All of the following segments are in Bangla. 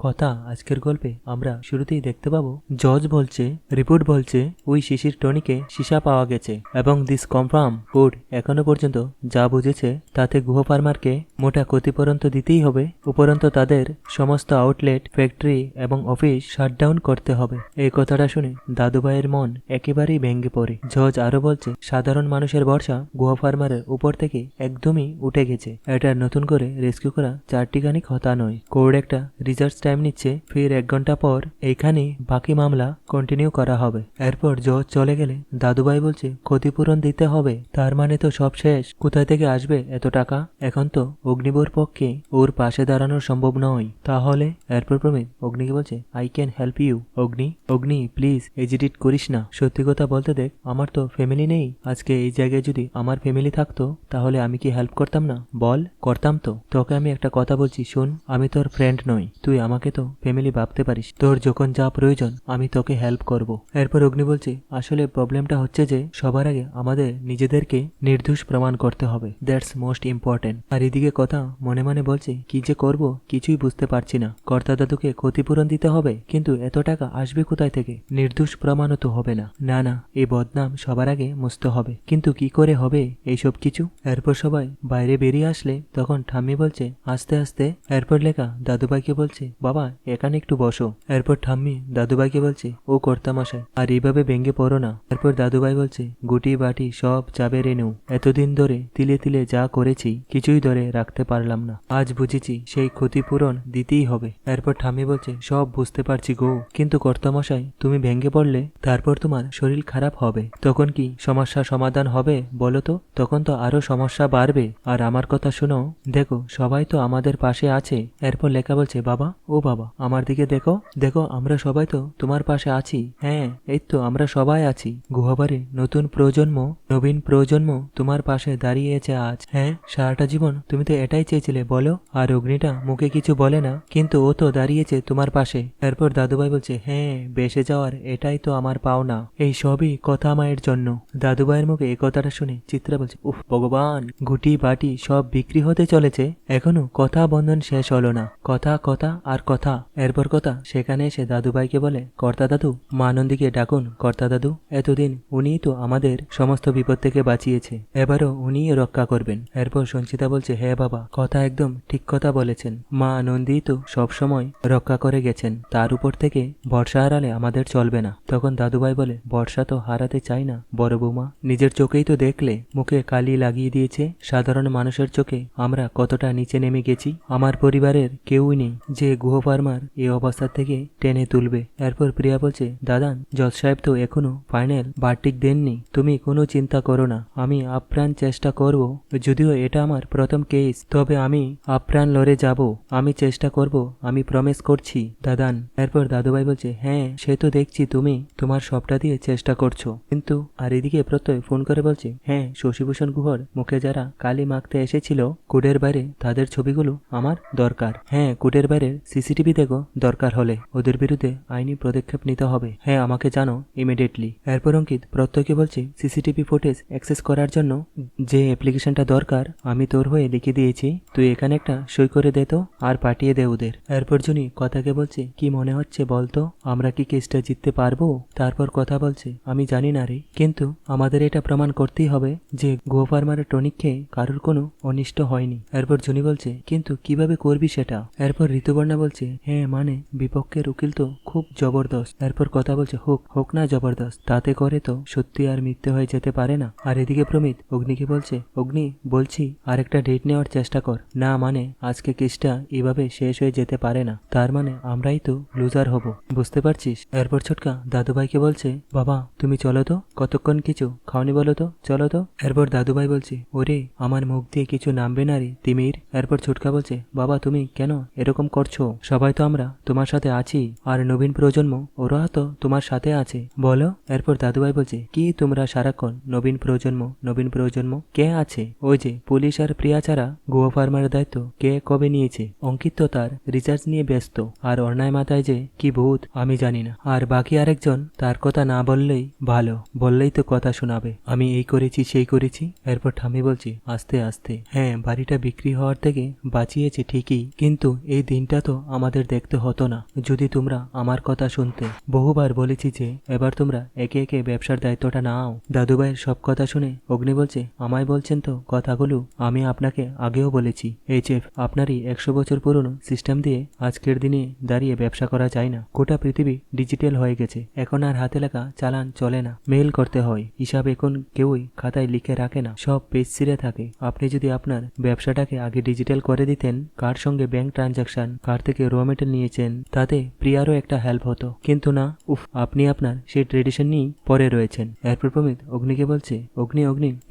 কথা আজকের গল্পে আমরা শুরুতেই দেখতে পাবো জজ বলছে রিপোর্ট বলছে ওই শিশির টনিকে সীসা পাওয়া গেছে এবং দিস কনফার্ম কোড এখনো পর্যন্ত যা বুঝেছে তাতে গুহ ফার্মারকে মোটা ক্ষতিপূরণ তো দিতেই হবে, উপরন্তু তাদের সমস্ত আউটলেট, ফ্যাক্টরি এবং অফিস শাটডাউন করতে হবে। এই কথাটা শুনে দাদুভাইয়ের মন একেবারেই ভেঙে পড়ে। জজ আরো বলছে সাধারণ মানুষের ভরসা গুহ ফার্মারের উপর থেকে একদমই উঠে গেছে। এটা নতুন করে রেস্কিউ করা চারটিখানি কথা নয়। কোর্ট একটা রিসার্চ টাইম নিচ্ছে, ফির 1 ঘন্টা পর এইখানে বাকি মামলা কন্টিনিউ করা হবে। এরপর জজ চলে গেলে দাদুভাই বলছে ক্ষতিপূরণ দিতে হবে, তার মানে তো সব শেষ। কোথায় থেকে আসবে এত টাকা? এখন তো অগ্নিবর পক্ষে ওর পাশে দাঁড়ানো সম্ভব নয়। তাহলে এরপর প্রমিত অগ্নিকে বলছে I can help you. Agni please agitate করিস না, সত্যি কথা বলতে দেখ আমার তো ফ্যামিলি নেই। আজকে এই জায়গায় যদি আমার ফ্যামিলি থাকতো তাহলে আমি কি হেল্প করতাম না? বল, করতাম তো। তোকে আমি একটা কথা বলছি শোন, আমি তোর ফ্রেন্ড নই, তুই আমাকে তো ফ্যামিলি ভাবতে পারিস। তোর যখন যা প্রয়োজন আমি তোকে হেল্প করব। এরপর অগ্নি বলছে আসলে প্রবলেমটা হচ্ছে যে সবার আগে আমাদের নিজেদেরকে নির্দোষ প্রমাণ করতে হবে, দ্যাটস মোস্ট ইম্পর্টেন্ট। আর এদিকে কথা মনে মনে বলছে কি যে করব কিছুই বুঝতে পারছি না। কর্তা দাদুকে ক্ষতিপূরণ দিতে হবে, কিন্তু এত টাকা আসবে কোথায় থেকে? নির্দোষ প্রমাণও তো হবে না। না, এই বদনাম সবার আগে মুছতে হবে, কিন্তু কি করে হবে এইসব কিছু? এরপর সবাই বাইরে বেরিয়ে আসলে তখন ঠাম্মি বলছে আস্তে আস্তে। এরপর লেখা দাদুভাইকে বলছে বাবা এখানে একটু বসো। এরপর ঠাম্মি দাদুভাইকে বলছে ও কর্তামশাই আর এইভাবে ভেঙে পড়ো না। এরপর দাদুভাই বলছে গুটি বাটি সব যাবে রেনু, এতদিন ধরে তিলে তিলে যা করেছি কিছুই ধরে রাখতে পারলাম না, আজ বুঝেছি সেই ক্ষতিপূরণ দিতেই হবে। এরপর ঠাম্মি বলছে সব বুঝতে পারছি গো, কিন্তু কর্তামশাই তুমি ভেঙে পড়লে তারপর তোমার শরীর খারাপ হবে, তখন কি সমস্যা সমাধান হবে বলো তো? তখন তো আরো সমস্যা বাড়বে। আর আমার কথা শোনো, দেখো সবাই তো আমাদের পাশে আছে। এরপর লেখা বলছে বাবা ও বাবা আমার দিকে দেখো, দেখো আমরা সবাই তো তোমার পাশে আছি। হ্যাঁ এই তো আমরা সবাই আছি। গুহাবারে নতুন প্রজন্ম, নবীন প্রজন্ম তোমার পাশে দাঁড়িয়েছে আজ। হ্যাঁ সারাটা জীবন তুমি তো এটাই চেয়েছিলে বলো। আর অগ্নিটা মুখে কিছু বলে না, কিন্তু ও তো দাঁড়িয়েছে তোমার পাশে। এরপর দাদুভাই বলছে হ্যাঁ বেসে যাওয়ার এটাই তো আমার পাওনা, এই সবই কথা মায়ের জন্য। দাদুভাইয়ের মুখে এই কথাটা শুনে চিত্রা বলছে উফ ভগবান, গুটি বাটি সব বিক্রি হতে চলেছে, এখনো কথা বন্ধন শেষ হলো না। কথা কথা আর কথা। এরপর কথা সেখানে এসে দাদুভাইকে বলে কর্তা দাদু মা নন্দীকে ডাকুন। কর্তা দাদু এতদিন উনিই তো আমাদের সমস্ত বিপদ থেকে বাঁচিয়েছে, এবারও উনিই রক্ষা করবেন। এরপর সঞ্চিতা বলছে হ্যাঁ বাবা কথা একদম ঠিক কথা বলেছেন, মা নন্দী তো সবসময় রক্ষা করে গেছেন, তার উপর থেকে বর্ষা হারালে আমাদের চলবে না। তখন দাদুভাই বলে বর্ষা তো হারাতে চাই না বড় বৌমা, নিজের চোখেই তো দেখলে মুখে কালি লাগিয়ে দিয়েছে। সাধারণ মানুষের চোখে আমরা কতটা নিচে নেমে গেছি। আমার পরিবারের কেউই নেই যে গুহ ফার্মার এই অবস্থা থেকে টেনে তুলবে। এরপর প্রিয়া বলছে দাদান জজ সাহেব তো এখনো ফাইনাল ভার্ডিক্ট দেননি, তুমি কোনো চিন্তা করো না, আমি আপ্রাণ চেষ্টা করব। যদিও এটা আমার প্রথম কেস, তবে আমি আপ্রাণ লড়ে যাব, আমি চেষ্টা করব, আমি প্রমিস করছি দাদান। এরপর দাদুভাই বলছে হ্যাঁ সে তো দেখছি তুমি তোমার সবটা দিয়ে চেষ্টা করছো, কিন্তু আর এদিকে প্রত্যয় ফোন করে বলছে হ্যাঁ শশীভূষণ গুহর মুখে যারা কালি মাখতে এসেছিল কোর্টের বাইরে তাদের ছবিগুলো আমার দরকার। হ্যাঁ কোর্টের বাইরের সিসিটিভি দেখো, দরকার হলে ওদের বিরুদ্ধে আইনি পদক্ষেপ নিতে হবে। হ্যাঁ আমাকে জানো ইমিডিয়েটলি। এরপর অঙ্কিত প্রত্যয়কে বলছে সিসিটিভি ফুটেজ অ্যাক্সেস করার জন্য যে অ্যাপ্লিকেশনটা দরকার আমি তোর হয়ে লিখে দিয়েছি, তুই এখানে একটা সই করে দে তো আর পাঠিয়ে দে ওদের। এরপর জুনি কথাকে বলছে কি মনে হচ্ছে বলতো, আমরা কি কেসটা জিততে পারবো? তারপর কথা বলছে আমি জানি না রে, কিন্তু আমাদের এটা প্রমাণ করতেই হবে যে গো ফার্মারের টনিক খেয়ে কারোর কোনো অনিষ্ট হয়নি। এরপর জুনি বলছে কিন্তু কিভাবে করবি সেটা? এরপর ঋতুপর্ণা বলছে হ্যাঁ মানে বিপক্ষের উকিল তো খুব জবরদস্ত। এরপর কথা বলছে হোক না জবরদস্ত, তাতে করে তো সত্যি আর মিথ্যে হয়ে যেতে পারে না। আর এদিকে প্রমিত অগ্নিকে বলছে অগ্নি বলছি আরেকটা ডেট নেওয়ার চেষ্টা কর না, মানে আজকে কেসটা এভাবে শেষ হয়ে যেতে পারে না, তার মানে আমরাই তো লুজার হব, বুঝতে পারছিস? এরপর ছোটকা দাদুভাইকে বলছে বাবা তুমি চলো তো, কতক্ষণ কিছু খাওনি বলো তো, চলো তো। এরপর দাদুভাই বলছে ওরে আমার মুখ দিয়ে কিছু নামবে না রে তিমির। এরপর ছোটকা বলছে বাবা তুমি কেন এরকম করছো, সবাই তো আমরা তোমার সাথে আছি, আর নবীন নবীন প্রজন্ম ওরা তো তোমার সাথে আছে বলো। এরপর দাদুভাই বলছে, কি তোমরা সারাক্ষণ নবীন প্রজন্ম কে আছে? ওই যে পুলিশ আর প্রিয়া ছাড়া গুহা ফার্মার দায়িত্ব কে কবে নিয়েছে? অঙ্কিত তো তার রিচার্জ নিয়ে ব্যস্ত, আর অন্যায় মাথায় যে কি ভূত আমি জানি না। আর বাকি আরেকজন তার কথা না বললেই ভালো, বললেই তো কথা শোনাবে, আমি এই করেছি সেই করেছি। এরপর ঠাম্মি বলছি, আস্তে আস্তে, হ্যাঁ বাড়িটা বিক্রি হওয়ার থেকে বাঁচিয়েছে ঠিকই, কিন্তু এই দিনটা তো আমাদের দেখতে হতো না যদি তোমরা আমার কথা শুনতে। বহুবার বলেছি যে এবার তোমরা একে একে ব্যবসার দায়িত্বটা নাও। দাদুভাইয়ের সব কথা শুনে অগ্নি বলছে, আমায় বলছেন তো কথাগুলো? আমি আপনাকে আগেও বলেছি এইচএফ আপনারই 100 বছর পুরনো সিস্টেম দিয়ে আজকের দিনে দাঁড়িয়ে ব্যবসা করা যায় না। গোটা পৃথিবী ডিজিটাল হয়ে গেছে, এখন আর হাতে লেখা চালান চলে না, মেইল করতে হয়। হিসাব এখন কেউই খাতায় লিখে রাখে না, সব পেজ ছিঁড়ে থাকে। আপনি যদি আপনার ব্যবসাটাকে আগে ডিজিটাল করে দিতেন, কার সঙ্গে ব্যাংক ট্রানজাকশন, কার থেকে র মেটেরিয়াল নিয়েছেন, তাতে প্রিয়ারও একটা হেল্প হতো। কিন্তু না, আপনি আপনার সেই ট্রেডিশন নিয়েই পরে রয়েছেন। এরপর প্রমিত অগ্নিকে বলছে, অগ্নি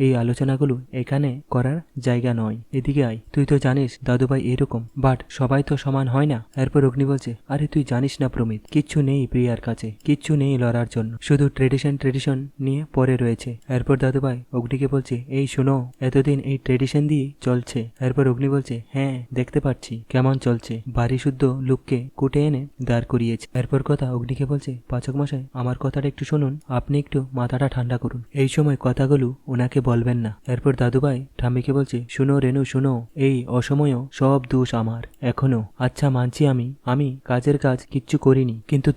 এই আলোচনাগুলো এখানে করার জায়গা নয়, এদিকে আয়। তুই তো জানিস দাদুভাই এরকম, বাট সবাই তো সমান হয় না। এরপর অগ্নি বলছে, আরে তুই জানিস না প্রমিত, কিচ্ছু নেই প্রিয়ার কাছে, কিচ্ছু নেই লড়ার জন্য, শুধু ট্রেডিশন নিয়ে পরে রয়েছে। এরপর দাদুভাই অগ্নিকে বলছে, এই শোনো, এতদিন এই ট্রেডিশন দিয়ে চলছে। এরপর অগ্নি বলছে, হ্যাঁ দেখতে পাচ্ছি কেমন চলছে, বাড়ি শুদ্ধ লোককে কুটে এনে দাঁড় করিয়েছে। এরপর কথা অগ্নিকে বলছে, পাচক মশাই আমার কথাটা একটু শুনুন, আপনি একটু মাথাটা ঠান্ডা করুন, এই সময় কথাগুলো ওনাকে বলবেন না। এরপর দাদুভাই ঠাম্মিকে বলছে, শুনো রেনু শুনো, এই অসময়েও সব দোষ আমার এখনো। আচ্ছা মানছি আমি কাজের কাজ কিচ্ছু করিনি, কিন্তু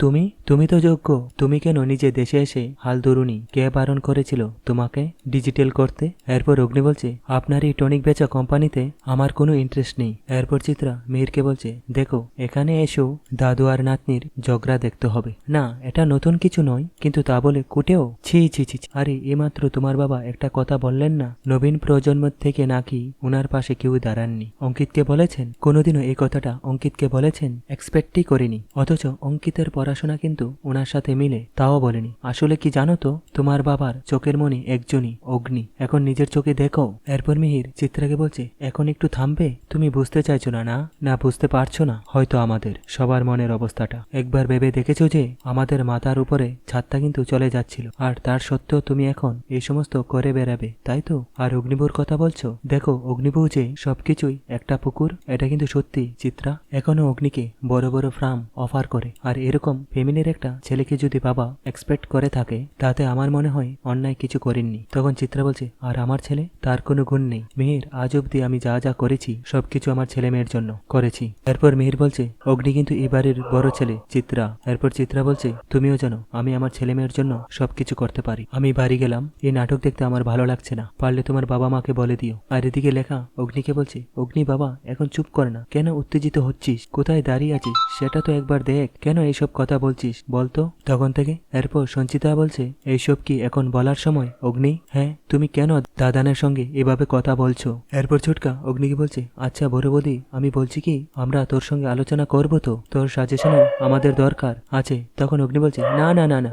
তুমি তো যোগ্য, তুমি কেন নিজে দেশে এসে হাল ধরুনি? কে বারণ করেছিল তোমাকে ডিজিটাল করতে? এরপর অগ্নি বলছে, আপনার এই টনিক বেচা কোম্পানিতে আমার কোনো ইন্টারেস্ট নেই। এরপর চিত্রা মিহিরকে বলছে, দেখো এখানে এসো দাদু আর নাতনির ঝগড়া দেখতে হবে না, এটা নতুন কিছু নয়, কিন্তু তা বলে কুটেও ছি ছি ছি। আরে এইমাত্র তোমার বাবা একটা কথা বললেন না, নবীন প্রজন্ম থেকে নাকি ওনার পাশে কেউ দাঁড়াননি। অঙ্কিতকে বলেছেন? কোনোদিনও এই কথাটা অঙ্কিতকে বলেছেন? এক্সপেক্টই করিনি। অথচ অঙ্কিতের পড়াশোনা কিন্তু ওনার সাথে মিলে, তাও বলেনি। আসলে কি জানো তো, তোমার বাবার চোখের মনি একজনই, অগ্নি, এখন নিজের চোখে দেখো। এরপর মিহির চিত্রাকে বলছে, এখন একটু থামবে? তুমি বুঝতে চাইছো না? না বুঝতে পারছো না হয়তো আমাদের সবার মনের অবস্থাটা। একবার ভেবে দেখেছো যে আমাদের মাথার উপরে ছাদটা কিন্তু চলে যাচ্ছিল, আর তার সত্ত্বেও তুমি এখন এই সমস্ত করে বেড়াবে, তাই তো? আর অগ্নিবুর কথা বলছো? দেখো অগ্নিবু যে সবকিছুই একটা পুকুর, এটা কিন্তু সত্যি চিত্রা। এখনো অগ্নিকে বড় বড় ফার্ম অফার করে, আর এরকম ফ্যামিলির একটা ছেলেকে যদি বাবা এক্সপেক্ট করে থাকে, তাতে আমার মনে হয় অন্যায় কিছু করেননি। তখন চিত্রা বলছে, আর আমার ছেলে, তার কোনো গুণ নেই। মিহির, আজ অব্দি আমি যা যা করেছি সবকিছু আমার ছেলে মেয়ের জন্য করেছি। এরপর মিহির বলছে, অগ্নি কিন্তু এই বাড়ির বড় ছেলে চিত্রা। এরপর চিত্রা বলছে, তুমিও জানো আমি আমার ছেলে মেয়ের জন্য সবকিছু করতে পারি। আমি বাড়ি গেলাম, এই নাটক দেখতে আমার ভালো লাগছে না, পারলে তোমার বাবা মাকে বলে দিও। আর এদিকে লেখা অগ্নিকে বলছে, অগ্নি বাবা এখন চুপ করে না, কেন উত্তেজিত হচ্ছিস? কোথায় দাঁড়িয়ে আছিস সেটা তো একবার দেখ, কেন এইসব কথা বলছিস বলতো তখন থেকে? এরপর সঞ্চিতা বলছে, এইসব কি এখন বলার সময় অগ্নি? হ্যাঁ, তুমি কেন দাদানের সঙ্গে এভাবে কথা বলছো? এরপর ছুটকা অগ্নিকে বলছে, আচ্ছা বড় বৌদি, আমি বলছি কি, আমরা তোর সঙ্গে আলোচনা করবো তো, তোর সাজেশনও আমাদের দরকার আছে। তখন অগ্নি বলছে, না না না না,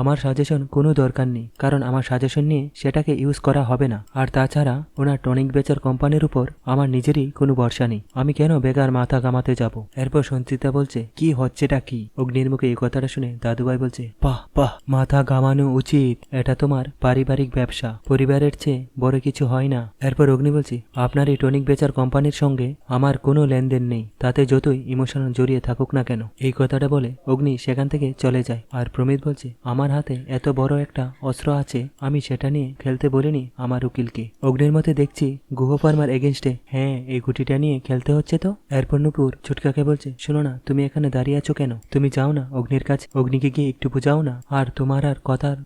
আমার সাজেশন কোনো দরকার নেই, কারণ আমার সাজেশন নিয়ে সেটাকে ইউজ করা হবে না। আর তাছাড়া ওনার টনিক বেচার কোম্পানির উপর আমার নিজেরই কোনো ভরসা নেই, আমি কেন বেকার মাথা ঘামাতে যাব? এরপর সঞ্চিতা বলছে, কি হচ্ছেটা কি? অগ্নির মুখে এই কথাটা শুনে দাদুভাই বলছে, বাহ মাথা ঘামানো উচিত, এটা তোমার পারিবারিক ব্যবসা, পরিবারের চেয়ে বড় কিছু হয় না। এরপর অগ্নি বলছে, আপনার এই টনিক বেচার কোম্পানির সঙ্গে আমার কোনো লেনদেন নেই, তাতে যতই ইমোশনাল জড়িয়ে থাকুক না কেন। এই কথাটা বলে অগ্নি সেখান থেকে চলে যায়। আর প্রমিত বলছে, আমার হাতে এত বড় একটা অস্ত্র আছে, আমি সেটা নিয়ে খেলতে বলিনি আমার উকিলকে। অগ্নির মতে দেখছি গুহ ফার্মার এগেনস্টে, হ্যাঁ এই গুটিটা নিয়ে খেলতে হচ্ছে তো। এরপর নুপুর ছুটকাকে বলছে, শোনো না, তুমি এখানে দাঁড়িয়ে আছো কেন? তুমি যাও না অগ্নির কাছে, অগ্নিকে গিয়ে একটু বুঝাও না। আর তোমার আর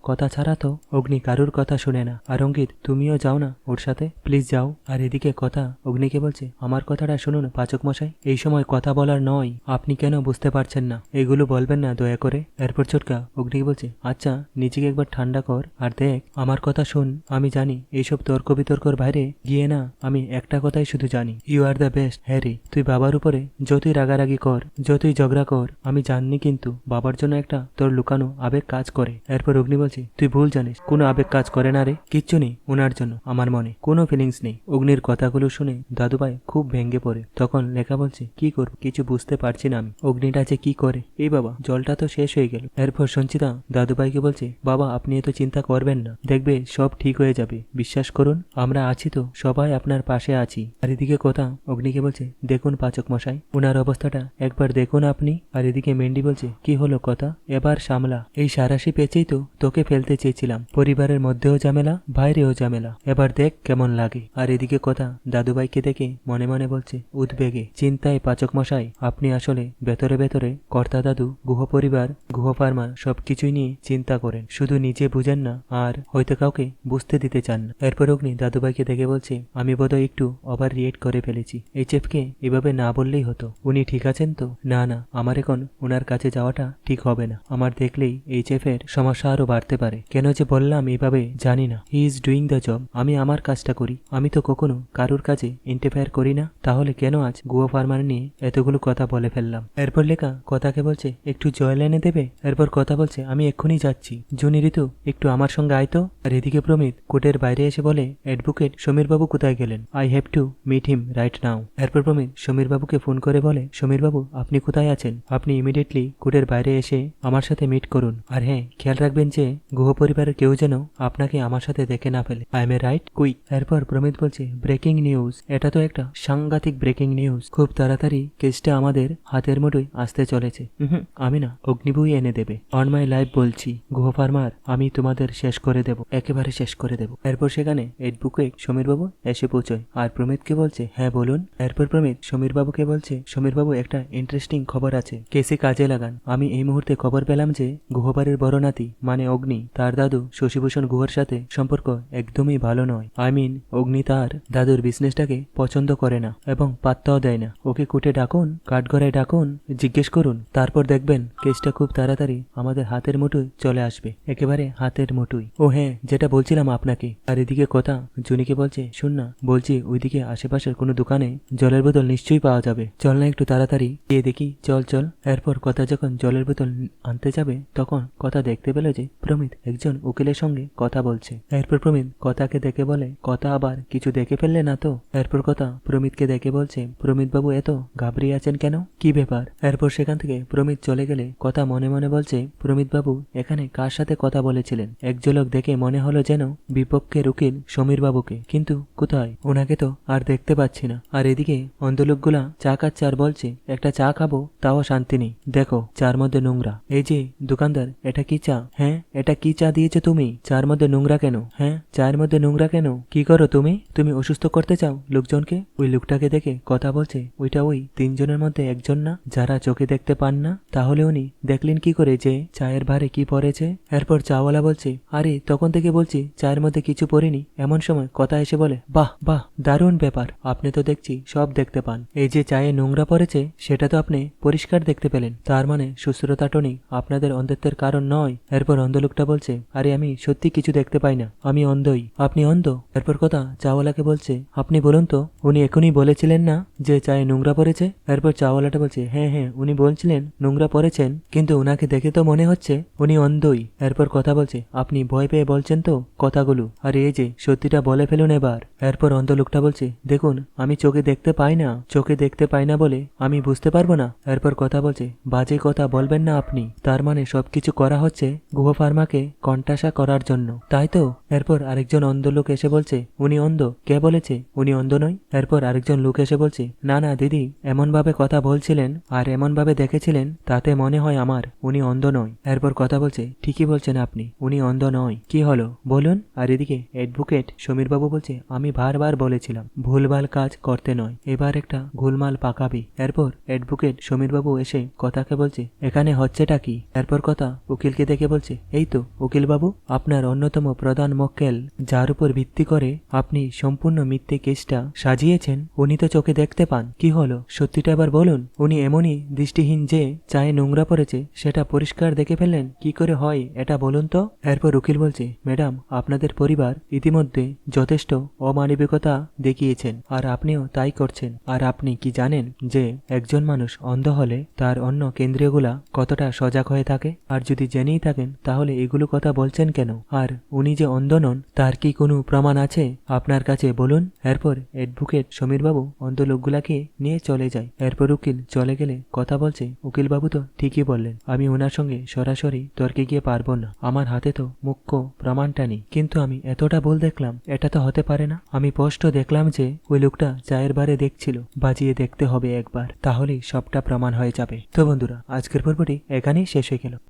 কথা ছাড়া তো অগ্নি কারুর কথা শুনে না। আর অঙ্কিত, তুমিও যাও না ওর সাথে, প্লিজ যাও। আর এদিকে কথা অগ্নিকে বলছে, আমার কথাটা শুনুন পাচক মশাই, এই সময় কথা বলার নয়, আপনি কেন বুঝতে পারছেন না? এগুলো বলবেন না দয়া করে। এরপর ছুটকা অগ্নিকে বলছে, আচ্ছা নিজেকে একবার ঠান্ডা কর আর দেখ, আমার কথা শোন। আমি জানি এইসব তর্ক বিতর্কর বাইরে গিয়ে না, আমি একটা কথাই শুধু জানি, you are the best Harry. তুই বাবার উপরে যতই রাগারাগি কর, যতই ঝগড়া কর, আমি জানি কিন্তু বাবার জন্য একটা তোর লুকানো আবেগ কাজ করে। এরপর অগ্নি বলছে, তুই ভুল জানিস, কোনো আবেগ কাজ করে না রে, কিচ্ছু নেই ওনার জন্য আমার মনে, কোনো ফিলিংস নেই। অগ্নির কথাগুলো শুনে দাদুভাই খুব ভেঙে পড়ে। তখন লেখা বলছে, কি করব কিছু বুঝতে পারছি না আমি, অগ্নিটা যে কি করে। এই বাবা জলটা তো শেষ হয়ে গেল। এরপর সঞ্চিতা দাদুভাইকে বলছে, বাবা আপনি এত চিন্তা করবেন না, দেখবে সব ঠিক হয়ে যাবে, বিশ্বাস করুন, আমরা আছি তো, সবাই আপনার পাশে আছি। আর এদিকে কথা অগ্নিকে বলছে, দেখুন পাচক মশাই, ওনার অবস্থাটা একবার দেখুন আপনি। আর এদিকে মেন্ডি বলছে, কি হলো কথা, এবার সামলা, এই সারাশি পেঁচেই তো তোকে ফেলতে চেয়েছিলাম, পরিবারের মধ্যেও ঝামেলা, বাইরেও ঝামেলা, এবার দেখ কেমন লাগে। আর এদিকে কথা দাদুভাইকে দেখে মনে মনে বলছে, উদ্বেগে চিন্তায় পাচক মশাই, আপনি আসলে ভেতরে ভেতরে কর্তা দাদু, গুহ পরিবার, গুহ ফার্মা সবকিছুই নিয়ে চিন্তা করেন, শুধু নিজে বুঝেন না আর হয়তো কাউকে বুঝতে দিতে চান না। এরপর অগ্নি দাদুভাইকে দেখে বলছে, আমি বোধহয় একটু ওভার রিয়েক্ট করে ফেলেছি, এই চেফকে এভাবে না বললেই হতো। উনি ঠিক আছেন তো? না না, আমার এখন ওনার কাছে যাওয়াটা ঠিক হবে না, আমার দেখলেই এই চেফের সমস্যা আরো বাড়তে পারে। কেন যে বললাম এইভাবে জানি না, he is doing the job, আমি আমার কাজটা করি, আমি তো কখনো কারুর কাজে ইন্টারফেয়ার করি না, তাহলে কেন আজ গুয়া ফার্মার নিয়ে এতগুলো কথা বলে ফেললাম। এরপর লেখা কথাকে বলছে, একটু জল এনে দেবে। এরপর কথা বলছে, আমি এক্ষুনি যাচ্ছি। জুনি ঋতু একটু আমার সঙ্গে আয় তো। আর এদিকে প্রমিত কোর্টের বাইরে এসে বলে, অ্যাডভোকেট সমীরবাবু কোথায় গেলেন, I have to meet him right now. এরপর প্রমিত সমীরবাবুকে ফোন করে বলে, সমীরবাবু আপনি কোথায় আছেন, আপনি ইমিডিয়েটলি কোর্টের বাইরে এসে আমার সাথে মিট করুন, আর হ্যাঁ খেয়াল রাখবেন যে গুহ পরিবারের কেউ যেন আপনাকে আমার সাথে দেখে না ফেলে, I M A right quick. এরপর প্রমিত বলছে, ব্রেকিং নিউজ, এটা তো একটা সাংঘাতিক ব্রেকিং নিউজ, খুব তাড়াতাড়ি কেসটা আমাদের হাতের মুঠোয় আসতে চলেছে। আমি না, অগ্নিবুই এনে দেবে, অন মাই লাইফ বলছি, গুহ ফার্মার আমি তোমাদের শেষ করে দেব, একেবারে শেষ করে দেব। এরপর সেখানে অ্যাডভোকেট সমীরবাবু এসে পৌঁছয় আর প্রমিতকে বলছে, হ্যাঁ বলুন। এরপর প্রমিত সমীরবাবুকে বলছে, সমীরবাবু একটা ইন্টারেস্টিং খবর আছে, কেসে কাজে লাগান। আমি এই মুহূর্তে খবর পেলাম যে গুহবাড়ির বড় নাতি মানে অগ্নি, তার দাদু শশীভূষণ গুহর সাথে সম্পর্ক একদমই ভালো নয়। আই মিন অগ্নি তার দাদুর বিজনেসটাকে পছন্দ করে না এবং পাত্তাও দেয় না। ওকে কুটে ডাকুন, কাঠগড়ায় ডাকুন, জিজ্ঞেস করুন, তারপর দেখবেন কেসটা খুব তাড়াতাড়ি আমাদের হাতের মুঠোয় চলে আসবে, একেবারে হাতের মুঠোয়। ও হ্যাঁ, যেটা বলছিলাম আপনাকে। আর এদিকে কথা জুনিকে বলছে, শুন না, বলছি ওইদিকে আশেপাশের কোনো দোকানে জলের বোতল নিশ্চয়ই পাওয়া যাবে, চল না একটু তাড়াতাড়ি গিয়ে দেখি, চল চল। এরপর কথা যখন জলের বোতল আনতে যাবে তখন কথা দেখতে পেল যে প্রমিত একজন উকিলের সঙ্গে কথা বলছে। এরপর প্রমিত কথাকে দেখে বলে, কথা আবার কিছু দেখে ফেললে না তো? এরপর কথা প্রমিতকে দেখে বলছে, প্রমিত বাবু এত ঘাবড়িয়ে আছেন কেন, কি ব্যাপার? এরপর সেখান থেকে প্রমিত চলে গেলে কথা মনে মনে বলছে, প্রমিত বাবু এখানে কার সাথে কথা বলেছিলেন? এক ঝলক দেখে মনে হলো যেন বিপক্ষের উকিল সমীর বাবুকে, কিন্তু কোথায়, ওনাকে তো আর দেখতে পাচ্ছি না। আর এদিকে অন্ধলোকগুলা চা খাচ্ছে আর বলছে, একটা চা খাবো তাও শান্তি নেই, দেখো চার মধ্যে নোংরা। এই যে দোকানদার, এটা কি চা? হ্যাঁ এটা কি চা দিয়েছো তুমি? চার মধ্যে নোংরা কেন? হ্যাঁ চায়ের মধ্যে নোংরা কেন? কি করো তুমি? তুমি অসুস্থ করতে চাও লোকজনকে? ওই লোকটাকে দেখে কথা বলছে, ওইটা ওই তিনজনের মধ্যে একজন না, যারা চোখে দেখতে পান না? তাহলে উনি দেখলেন কি করে যে চায়ের ভারে কি পড়েছে? এরপর চাওয়ালা বলছে, আরে তখন থেকে বলছি চায়ের মধ্যে কিছু পড়েনি। এমন সময় কথা এসে বলে, বাহ বাহ, দারুণ ব্যাপার, আপনি তো দেখছি সব দেখতে পান। এই যে চায়ে নোংরা পড়েছে সেটা তো আপনি পরিষ্কার দেখতে পেলেন, তার মানে সুস্থতা টনিক আপনাদের অন্ধত্বের কারণ নয়। এরপর অন্ধ লোকটা বলছে, আরে আমি সত্যি কিছু দেখতে পাই না, আমি অন্ধই। আপনি অন্ধ? এরপর কথা চাওয়ালাকে বলছে, আপনি বলুন তো, উনি এখনই বলেছিলেন না যে চায়ে নোংরা পড়েছে? এরপর চাওয়ালাটা বলছে, হ্যাঁ হ্যাঁ উনি বলছিলেন নোংরা পড়েছেন, কিন্তু উনাকে দেখে তো মনে হচ্ছে উনি অন্ধই। এরপর কথা বলছে, আপনি ভয় পেয়ে বলছেন তো কথাগুলো, আর এই যে সত্যিটা বলে ফেলুন এবার। এরপর অন্ধ লোকটা বলছে, দেখুন আমি চোখে দেখতে পাই না, চোখে দেখতে পাই না বলে আমি বুঝতে পারবো না। এরপর কথা বলছে, বাজে কথা বলবেন না আপনি, তার মানে সবকিছু করা হচ্ছে গুহ ফার্মাকে কন্টাসা করার জন্য, তাই তো? এরপর আরেকজন অন্ধ লোক এসে বলছে, উনি অন্ধ? কে বলেছে উনি অন্ধ নয়? এরপর আরেকজন লোক এসে বলছে, না না দিদি, এমন ভাবে কথা বলছিলেন আর এমন ভাবে দেখেছিলেন তাতে মনে হয় আমার উনি অন্ধ নয়। এরপর কথা বলছে, ঠিকই বলছেন আপনি, উনি অন্ধ নয়। কি হলো বলুন? আর এদিকে অ্যাডভোকেট সমীরবাবু বলছে, আমি বারবার বলেছিলাম ভুলভাল কাজ করতে নয়, এবার একটা গোলমাল পাকাবি। এরপর অ্যাডভোকেট সমীরবাবু এসে কথাকে বলছে, এখানে হচ্ছেটা কি? এরপর কথা উকিলকে দেখে বলছে, এই তো উকিল বাবু, আপনার অন্যতম প্রধান মক্কেল যার উপর ভিত্তি করে আপনি সম্পূর্ণ মিথ্যে কেসটা সাজিয়েছেন, উনি তো চোখে দেখতে পান। কি হলো সত্যিটা এবার বলুন। উনি এমনই দৃষ্টিহীন যে চায়ে নোংরা পড়েছে সেটা পরিষ্কার দেখে ফেললেন। কি কি করে হয় এটা বলুন তো। এরপর উকিল বলছে, ম্যাডাম আপনাদের পরিবার ইতিমধ্যে যথেষ্ট অমানবিকতা দেখিয়েছেন আর আপনিও তাই করছেন। আর আপনি কি জানেন যে একজন মানুষ অন্ধ হলে তার অন্য কেন্দ্রীয়গুলা কতটা সজাগ হয়ে থাকে? আর যদি জেনেই থাকেন তাহলে এগুলো কথা বলছেন কেন? আর উনি যে অন্ধ নন তার কি কোনো প্রমাণ আছে আপনার কাছে বলুন। এরপর অ্যাডভোকেট সমীরবাবু অন্ধ লোকগুলাকে নিয়ে চলে যায়। এরপর উকিল চলে গেলে কথা বলছে, উকিলবাবু তো ঠিকই বললেন, আমি ওনার সঙ্গে সরাসরি তর্কে গিয়ে পারবো না, আমার হাতে তো মুখ্য প্রমাণটা নেই। কিন্তু আমি এতটা ভুল দেখলাম, এটা তো হতে পারে না। আমি স্পষ্ট দেখলাম যে ওই লোকটা চায়ের বারে দেখছিল, বাজিয়ে দেখতে হবে একবার, তাহলেই সবটা প্রমাণ হয়ে যাবে। তো বন্ধুরা, আজকের পর্বটি এখানেই শেষ হয়ে গেল।